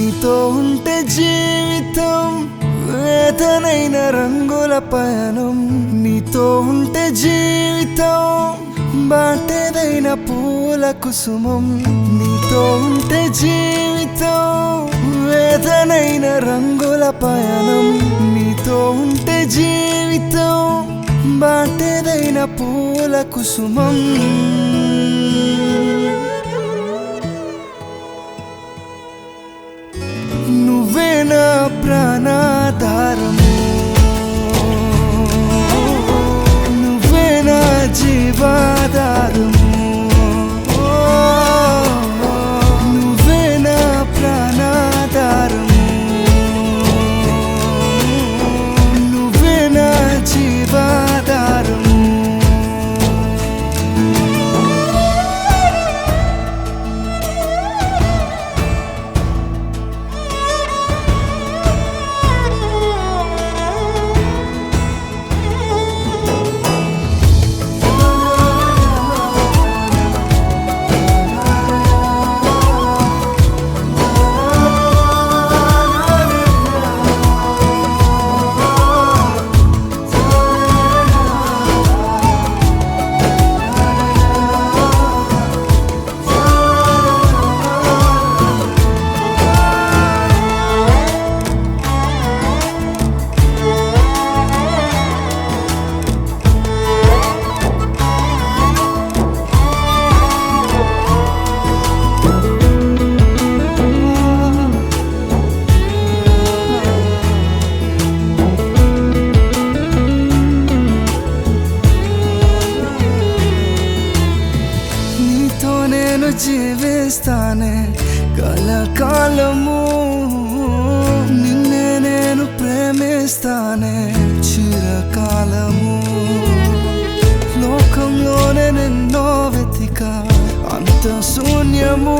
నీతో ఉంటే జీవితం వేదనైన రంగుల పయనం, నీతో ఉంటే జీవితం బాటేదైన పూల కుసుమం, నీతో ఉంటే జీవితం వేదనైన రంగుల పయనం, నీతో ఉంటే జీవితం బాటేదైన పూల కుసుమం. నువ్వే నా ప్రాణాధారము, నువ్వే నా జీవాధారము, నువ్వే నా ప్రాణాధారము, నువ్వే నా జీవాధారము. నేను జీవిస్తానే కలకాలము, నిన్నే నేను ప్రేమిస్తానే చిరకాలము. లోకంలోనే నిన్నో వెతిక అంత శూన్యము,